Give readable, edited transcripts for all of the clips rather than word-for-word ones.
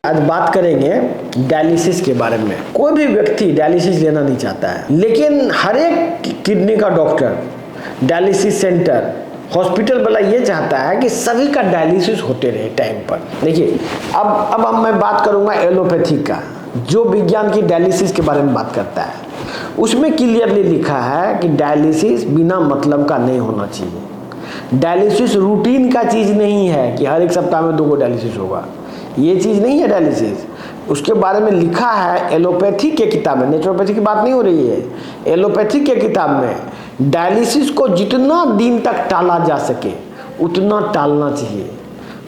आज बात करेंगे डायलिसिस के बारे में। कोई भी व्यक्ति डायलिसिस लेना नहीं चाहता है, लेकिन हर एक किडनी का डॉक्टर, डायलिसिस सेंटर, हॉस्पिटल वाला ये चाहता है कि सभी का डायलिसिस होते रहे टाइम पर। देखिए अब मैं बात करूंगा एलोपैथी का, जो विज्ञान की डायलिसिस के बारे में बात करता है। उसमें क्लियरली लिखा है कि डायलिसिस बिना मतलब का नहीं होना चाहिए। डायलिसिस रूटीन का चीज़ नहीं है कि हर एक सप्ताह में 2 डायलिसिस होगा, ये चीज़ नहीं है डायलिसिस। उसके बारे में लिखा है एलोपैथी के किताब में, नेचुरोपैथी की बात नहीं हो रही है, एलोपैथी के किताब में डायलिसिस को जितना दिन तक टाला जा सके उतना टालना चाहिए।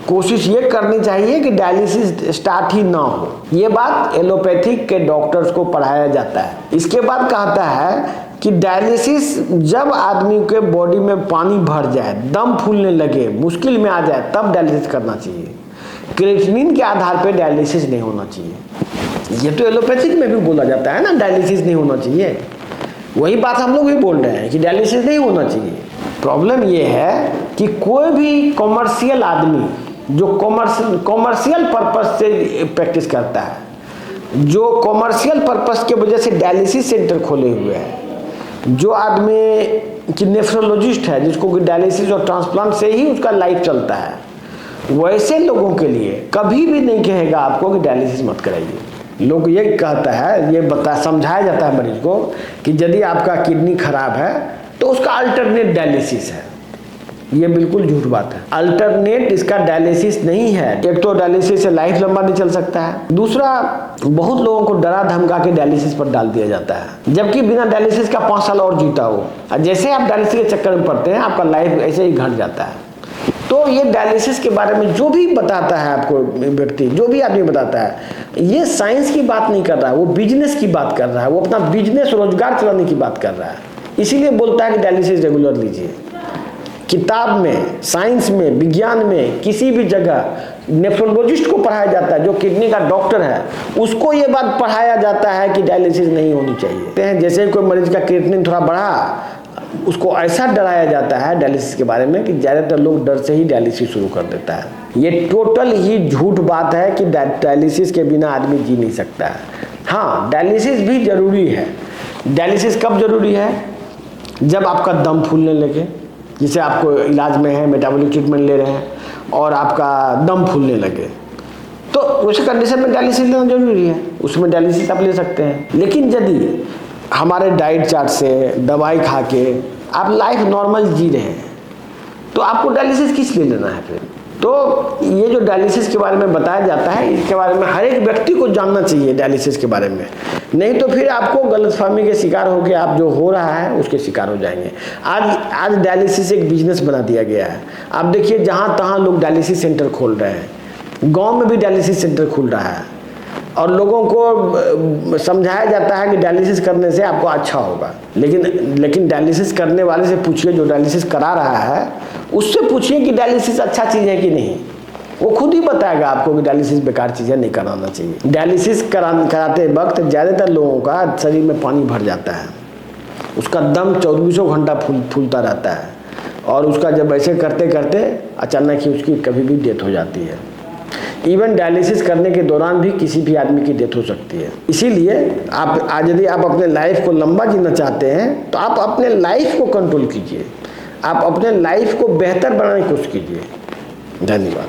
कोशिश ये करनी चाहिए कि डायलिसिस स्टार्ट ही ना हो। ये बात एलोपैथिक के डॉक्टर्स को पढ़ाया जाता है। इसके बाद कहता है कि डायलिसिस जब आदमी के बॉडी में पानी भर जाए, दम फूलने लगे, मुश्किल में आ जाए, तब डायलिसिस करना चाहिए। क्रिएटिनिन के आधार पे डायलिसिस नहीं होना चाहिए। ये तो एलोपैथिक में भी बोला जाता है ना, डायलिसिस नहीं होना चाहिए। वही बात हम लोग भी बोल रहे हैं कि डायलिसिस नहीं होना चाहिए। प्रॉब्लम ये है कि कोई भी कॉमर्शियल आदमी जो कॉमर्शियल पर्पस से प्रैक्टिस करता है, जो कॉमर्शियल पर्पस के वजह से डायलिसिस सेंटर खोले हुए हैं, जो आदमी कि नेफ्रोलॉजिस्ट है, जिसको कि डायलिसिस और ट्रांसप्लांट से ही उसका लाइफ चलता है, वैसे लोगों के लिए कभी भी नहीं कहेगा आपको कि डायलिसिस मत कराइए। लोग ये कहता है, ये समझाया जाता है मरीज को कि यदि आपका किडनी खराब है तो उसका अल्टरनेट डायलिसिस है। ये बिल्कुल झूठ बात है। अल्टरनेट इसका डायलिसिस नहीं है। एक तो डायलिसिस से लाइफ लंबा नहीं चल सकता है, दूसरा बहुत लोगों को डरा धमका के डायलिसिस पर डाल दिया जाता है, जबकि बिना डायलिसिस का 5 साल और जीता हो। जैसे आप डायलिसिस के चक्कर में पड़ते हैं, आपका लाइफ ऐसे ही घट जाता है। तो ये डायलिसिस के बारे में जो भी बताता है आपको व्यक्ति, जो भी आदमी बताता है, ये साइंस की बात नहीं कर रहा है, वो बिजनेस की बात कर रहा है, वो अपना बिजनेस रोजगार चलाने की बात कर रहा है। इसीलिए बोलता है कि डायलिसिस रेगुलर लीजिए। किताब में, साइंस में, विज्ञान में, किसी भी जगह नेफ्रोलॉजिस्ट को पढ़ाया जाता है, जो किडनी का डॉक्टर है, उसको ये बात पढ़ाया जाता है कि डायलिसिस नहीं होनी चाहिए। जैसे कोई मरीज का क्रिएटिनिन थोड़ा बढ़ा, उसको ऐसा डराया जाता है डायलिसिस के बारे में कि ज़्यादातर लोग डर से ही डायलिसिस शुरू कर देता है। ये टोटल ही झूठ बात है कि डायलिसिस के बिना आदमी जी नहीं सकता है। हाँ, डायलिसिस भी जरूरी है। डायलिसिस कब जरूरी है? जब आपका दम फूलने लगे, जैसे आपको इलाज में है, मेटाबॉलिक ट्रीटमेंट ले रहे हैं और आपका दम फूलने लगे, तो उस कंडीशन में डायलिसिस लेना जरूरी है। उसमें डायलिसिस आप ले सकते हैं। लेकिन यदि हमारे डाइट चार्ट से, दवाई खा के आप लाइफ नॉर्मल जी रहे हैं, तो आपको डायलिसिस किस लिए लेना है फिर? तो ये जो डायलिसिस के बारे में बताया जाता है, इसके बारे में हर एक व्यक्ति को जानना चाहिए डायलिसिस के बारे में। नहीं तो फिर आपको गलतफहमी के शिकार होकर आप जो हो रहा है उसके शिकार हो जाएंगे। आज डायलिसिस एक बिजनेस बना दिया गया है। आप देखिए, जहाँ तहाँ लोग डायलिसिस सेंटर खोल रहे हैं। गाँव में भी डायलिसिस सेंटर खुल रहा है और लोगों को समझाया जाता है कि डायलिसिस करने से आपको अच्छा होगा। लेकिन डायलिसिस करने वाले से पूछिए, जो डायलिसिस करा रहा है, उससे पूछिए कि डायलिसिस अच्छा चीज़ है कि नहीं। वो खुद ही बताएगा आपको कि डायलिसिस बेकार चीज़ है, नहीं कराना चाहिए। डायलिसिस कराते वक्त ज़्यादातर लोगों का शरीर में पानी भर जाता है, उसका दम 24 घंटा फूलता रहता है, और उसका जब ऐसे करते करते अचानक ही उसकी कभी भी डेथ हो जाती है। इवन डायलिसिस करने के दौरान भी किसी भी आदमी की डेथ हो सकती है। इसीलिए यदि आप अपने लाइफ को लंबा जीना चाहते हैं, तो आप अपने लाइफ को कंट्रोल कीजिए, आप अपने लाइफ को बेहतर बनाने की कोशिश कीजिए। धन्यवाद।